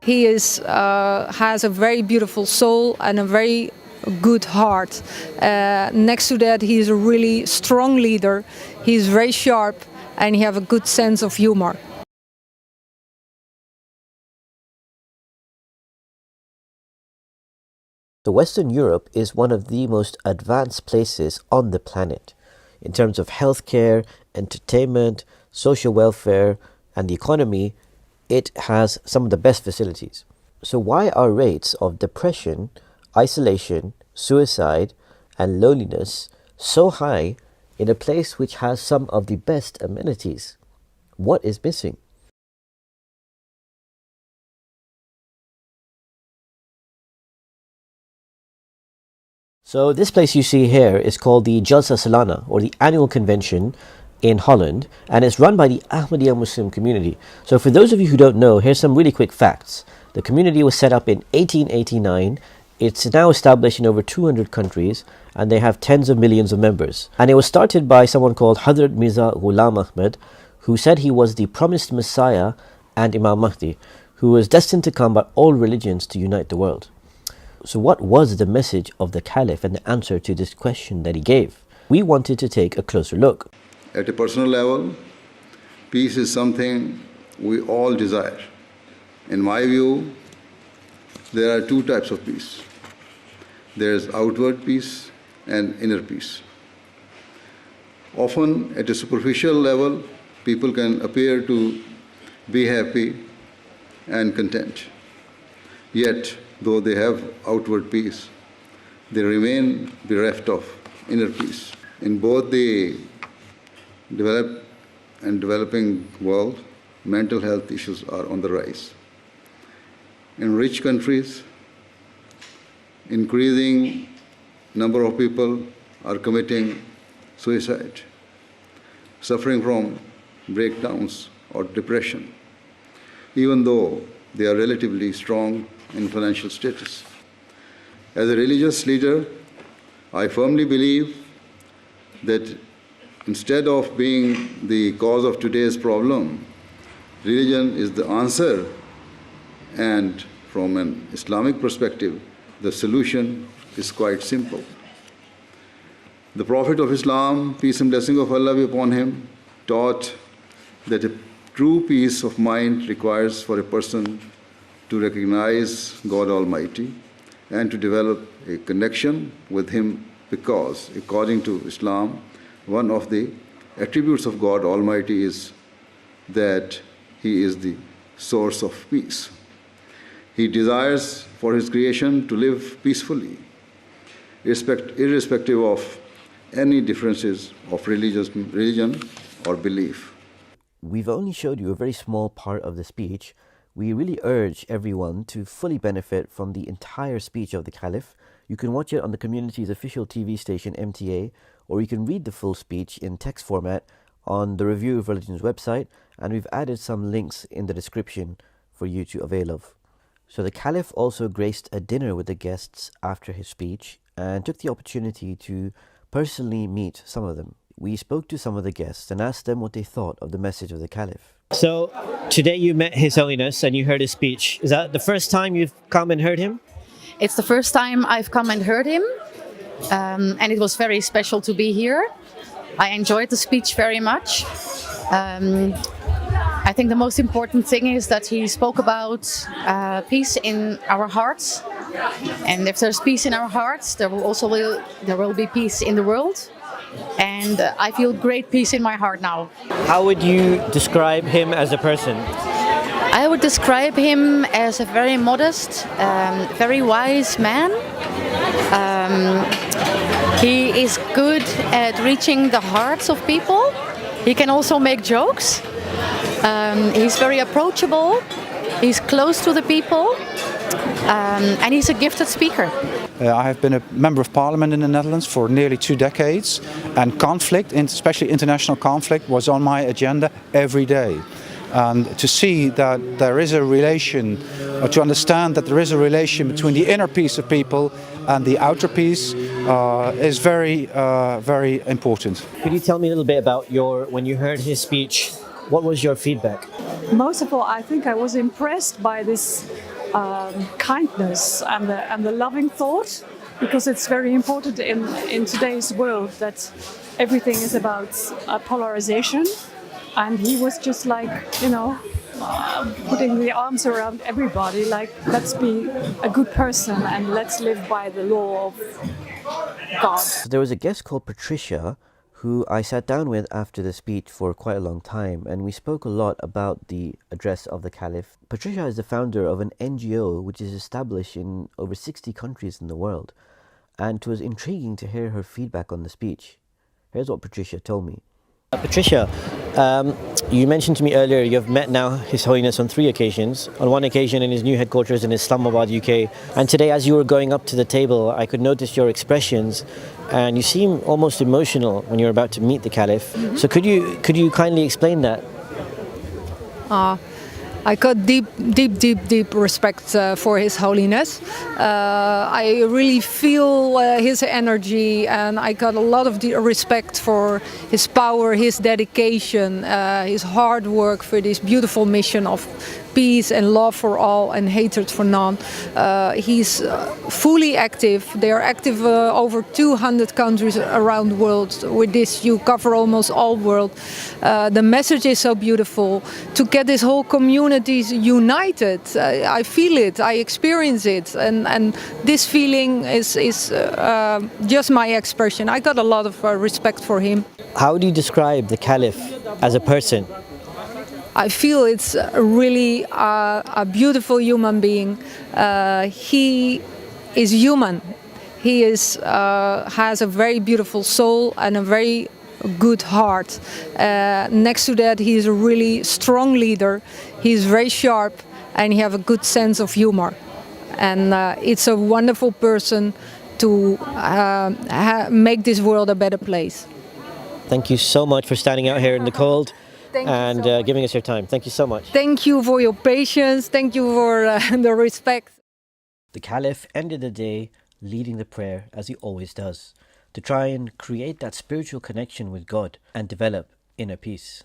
he has a very beautiful soul and a very good heart. Next to that, he is a really strong leader. He is very sharp and he has a good sense of humor. So Western Europe is one of the most advanced places on the planet in terms of healthcare, entertainment, social welfare, and the economy. It has some of the best facilities. So why are rates of depression, isolation, suicide, and loneliness so high in a place which has some of the best amenities? What is missing? So this place you see here is called the Jalsa Salana, or the annual convention in Holland, and it's run by the Ahmadiyya Muslim community. So for those of you who don't know, here's some really quick facts. The community was set up in 1889. It's now established in over 200 countries, and they have tens of millions of members. And it was started by someone called Hazrat Mirza Ghulam Ahmad, who said he was the promised Messiah and Imam Mahdi, who was destined to combat all religions to unite the world. So what was the message of the Caliph and the answer to this question that he gave? We wanted to take a closer look. At a personal level, peace is something we all desire. In my view, there are two types of peace. There is outward peace and inner peace. Often, at a superficial level, people can appear to be happy and content. Yet, though they have outward peace, they remain bereft of inner peace. In both the developed and developing world, mental health issues are on the rise. In rich countries, increasing number of people are committing suicide, suffering from breakdowns or depression, even though they are relatively strong in financial status. As a religious leader, I firmly believe that instead of being the cause of today's problem, religion is the answer, and from an Islamic perspective, the solution is quite simple. The Prophet of Islam, peace and blessing of Allah be upon him, taught that a true peace of mind requires for a person to recognize God Almighty and to develop a connection with Him, because according to Islam, one of the attributes of God Almighty is that He is the source of peace. He desires for His creation to live peacefully, irrespective of any differences of religion or belief. We've only showed you a very small part of the speech. We really urge everyone to fully benefit from the entire speech of the Caliph. You can watch it on the community's official TV station MTA, or you can read the full speech in text format on the Review of Religion's website, and we've added some links in the description for you to avail of. So the Caliph also graced a dinner with the guests after his speech and took the opportunity to personally meet some of them. We spoke to some of the guests and asked them what they thought of the message of the Caliph. So, today you met His Holiness and you heard his speech. Is that the first time you've come and heard him? It's the first time I've come and heard him, and it was very special to be here. I enjoyed the speech very much. I think the most important thing is that he spoke about peace in our hearts, and if there's peace in our hearts, there will be peace in the world. And I feel great peace in my heart now. How would you describe him as a person? I would describe him as a very modest, very wise man. He is good at reaching the hearts of people. He can also make jokes. He's very approachable. He's close to the people. And he's a gifted speaker. I have been a member of parliament in the Netherlands for nearly 2 decades, and conflict, especially international conflict, was on my agenda every day. And to see that there is a relation, or to understand that there is a relation between the inner peace of people and the outer peace is very, very important. Could you tell me a little bit about when you heard his speech, What was your feedback? Most of all, I think I was impressed by this kindness and the loving thought, because it's very important in today's world that everything is about polarization. And he was just like, putting the arms around everybody, like, let's be a good person and let's live by the law of God. There was a guest called Patricia who I sat down with after the speech for quite a long time, and we spoke a lot about the address of the Caliph. Patricia is the founder of an NGO which is established in over 60 countries in the world, and it was intriguing to hear her feedback on the speech. Here's what Patricia told me. Patricia, you mentioned to me earlier you've met now His Holiness on 3 occasions. On one occasion in his new headquarters in Islamabad, UK. And today as you were going up to the table, I could notice your expressions and you seem almost emotional when you're about to meet the Caliph. Mm-hmm. So could you kindly explain that? I got deep respect for His Holiness. I really feel his energy, and I got a lot of respect for his power, his dedication, his hard work for this beautiful mission of peace and love for all and hatred for none. He's fully active. They are active over 200 countries around the world. With this, you cover almost all world. The message is so beautiful. To get this whole community united, I feel it, I experience it, and this feeling is just my expression. I got a lot of respect for him. How do you describe the Caliph as a person? I feel it's really a beautiful human being. He is human. He has a very beautiful soul and a very good heart. Next to that, he is a really strong leader. He's very sharp and he has a good sense of humor. And it's a wonderful person to make this world a better place. Thank you so much for standing out here in the cold. And giving us your time. Thank you so much. Thank you for your patience. Thank you for the respect. The Caliph ended the day leading the prayer as he always does, to try and create that spiritual connection with God and develop inner peace.